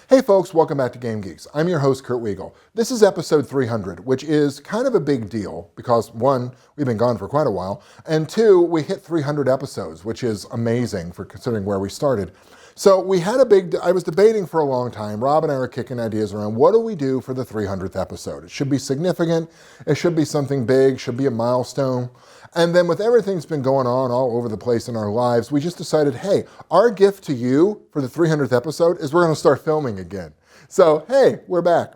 Hey folks, welcome back to Game Geeks. I'm your host, Kurt Wiegel. This is episode 300, which is kind of a big deal because one, we've been gone for quite a while, and two, we hit 300 episodes, which is amazing for considering where we started. So I was debating for a long time, Rob and I were kicking ideas around, what do we do for the 300th episode? It should be significant, it should be something big, should be a milestone. And then with everything that's been going on all over the place in our lives, we just decided, hey, our gift to you for the 300th episode is we're going to start filming again. So, hey, we're back.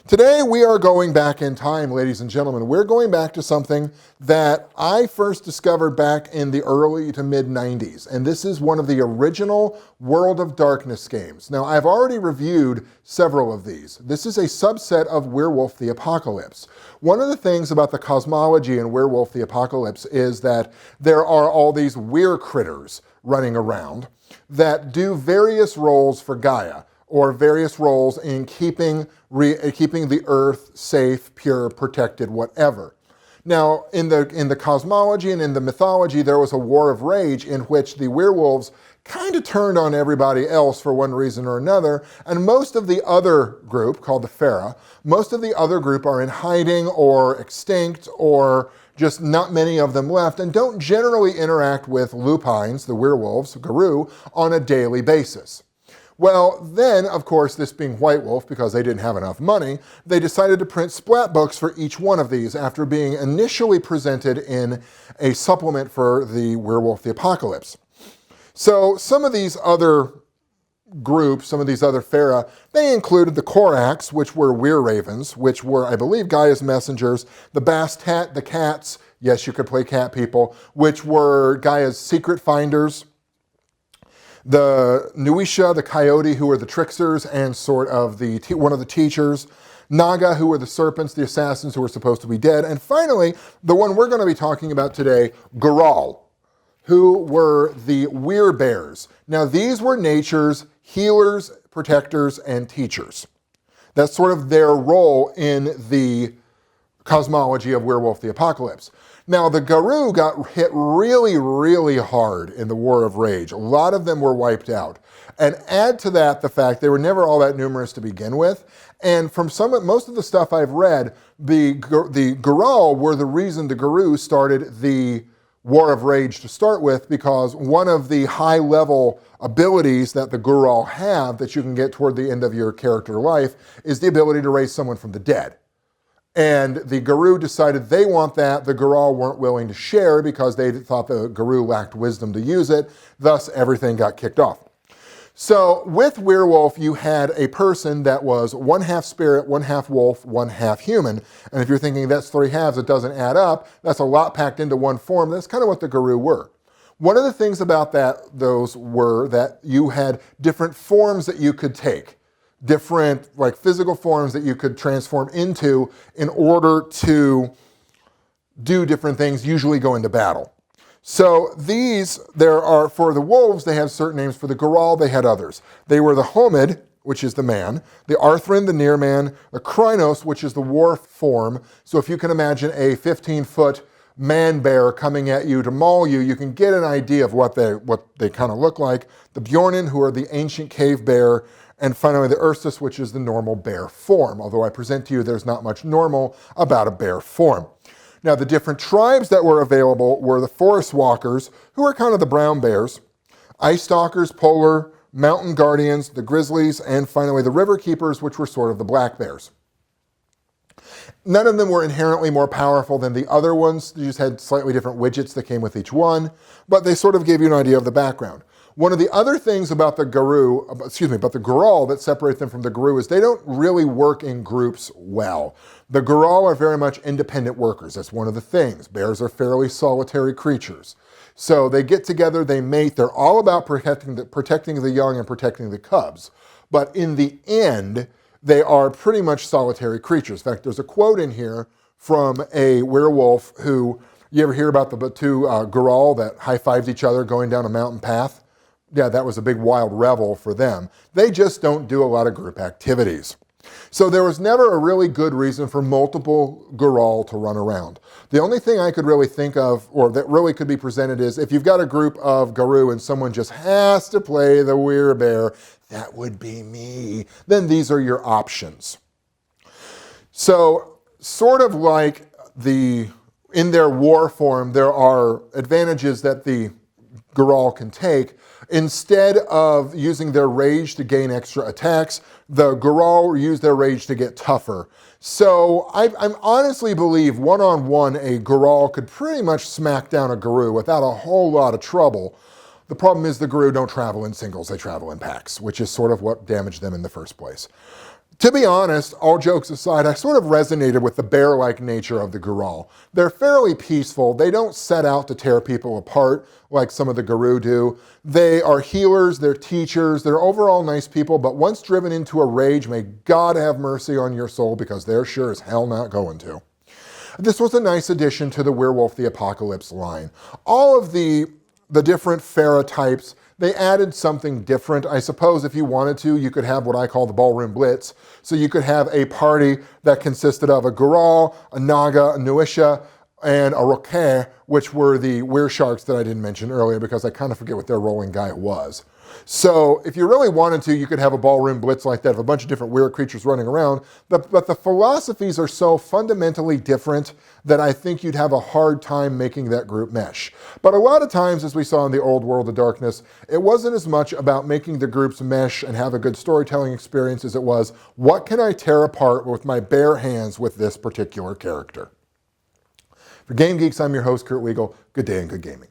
Today we are going back in time, ladies and gentlemen. We're going back to something that I first discovered back in the early to mid 90s. And this is one of the original World of Darkness games. Now, I've already reviewed several of these. This is a subset of Werewolf the Apocalypse. One of the things about the cosmology in Werewolf the Apocalypse is that there are all these weir critters running around that do various roles for Gaia, or various roles in keeping the earth safe, pure, protected, whatever. Now, in the cosmology and in the mythology, there was a war of rage in which the werewolves kind of turned on everybody else for one reason or another, and most of the other group, called the Fera, most of the other group are in hiding or extinct or just not many of them left, and don't generally interact with lupines, the werewolves, Garou, on a daily basis. Well, then, of course, this being White Wolf, because they didn't have enough money, they decided to print splat books for each one of these after being initially presented in a supplement for the Werewolf the Apocalypse. So some of these other groups, some of these other Fera, they included the Korax, which were Weir Ravens, which were, I believe, Gaia's messengers, the Bastat, the Cats, yes, you could play cat people, which were Gaia's secret finders, the Nuisha, the Coyote, who were the tricksters and sort of one of the teachers, Naga, who were the serpents, the assassins who were supposed to be dead, and finally, the one we're going to be talking about today, Gurahl, who were the Weir Bears. Now, these were nature's healers, protectors, and teachers. That's sort of their role in the cosmology of Werewolf the Apocalypse. Now, the Garou got hit really, really hard in the War of Rage. A lot of them were wiped out. And add to that the fact they were never all that numerous to begin with. And from most of the stuff I've read, the Gurahl were the reason the Garou started the War of Rage to start with, because one of the high-level abilities that the Gurahl have that you can get toward the end of your character life is the ability to raise someone from the dead. And the Garou decided they want that. The Gurahl weren't willing to share because they thought the Garou lacked wisdom to use it. Thus, everything got kicked off. So with Werewolf, you had a person that was one half spirit, one half wolf, one half human. And if you're thinking that's three halves, it doesn't add up. That's a lot packed into one form. That's kind of what the Garou were. One of the things about those were that you had different forms that you could take. Different like physical forms that you could transform into in order to do different things, usually go into battle. So for the wolves, they have certain names. For the Gurahl, they had others. They were the Homid, which is the man, the Arthrin, the near man, the Krynos, which is the war form. So if you can imagine a 15-foot man bear coming at you to maul you, you can get an idea of what they kind of look like. The Bjornin, who are the ancient cave bear, and finally the Urstus, which is the normal bear form, although I present to you there's not much normal about a bear form. Now, the different tribes that were available were the Forest Walkers, who are kind of the brown bears, Ice Stalkers, Polar, Mountain Guardians, the Grizzlies, and finally the River Keepers, which were sort of the black bears. None of them were inherently more powerful than the other ones. They just had slightly different widgets that came with each one, but they sort of gave you an idea of the background. One of the other things about the Gurahl that separate them from the Garou is they don't really work in groups well. The Gurahl are very much independent workers. That's one of the things. Bears are fairly solitary creatures. So they get together, they mate. They're all about protecting the young and protecting the cubs. But in the end, they are pretty much solitary creatures. In fact, there's a quote in here from a werewolf who, you ever hear about the two Gurahl that high-fived each other going down a mountain path? Yeah, that was a big wild revel for them. They just don't do a lot of group activities. So there was never a really good reason for multiple Gurahl to run around. The only thing I could really think of, or that really could be presented, is if you've got a group of Garou and someone just has to play the Werebear, that would be me, then these are your options. So sort of like in their war form, there are advantages that the Gurahl can take. Instead of using their rage to gain extra attacks, the Gurahl use their rage to get tougher. So I honestly believe one-on-one a Gurahl could pretty much smack down a Garou without a whole lot of trouble. The problem is the Garou don't travel in singles, they travel in packs, which is sort of what damaged them in the first place. To be honest, all jokes aside, I sort of resonated with the bear-like nature of the Gurahl. They're fairly peaceful. They don't set out to tear people apart like some of the Garou do. They are healers, they're teachers, they're overall nice people, but once driven into a rage, may God have mercy on your soul, because they're sure as hell not going to. This was a nice addition to the Werewolf the Apocalypse line. All of the different Pharaoh types, they added something different. I suppose if you wanted to, you could have what I call the Ballroom Blitz. So you could have a party that consisted of a Gurahl, a Naga, a Nuisha, and a Roquet, which were the Weresharks that I didn't mention earlier because I kind of forget what their rolling guy was. So if you really wanted to, you could have a Ballroom Blitz like that of a bunch of different weird creatures running around, but the philosophies are so fundamentally different that I think you'd have a hard time making that group mesh. But a lot of times, as we saw in the old World of Darkness, it wasn't as much about making the groups mesh and have a good storytelling experience as it was, what can I tear apart with my bare hands with this particular character? For Game Geeks, I'm your host, Kurt Wiegel. Good day and good gaming.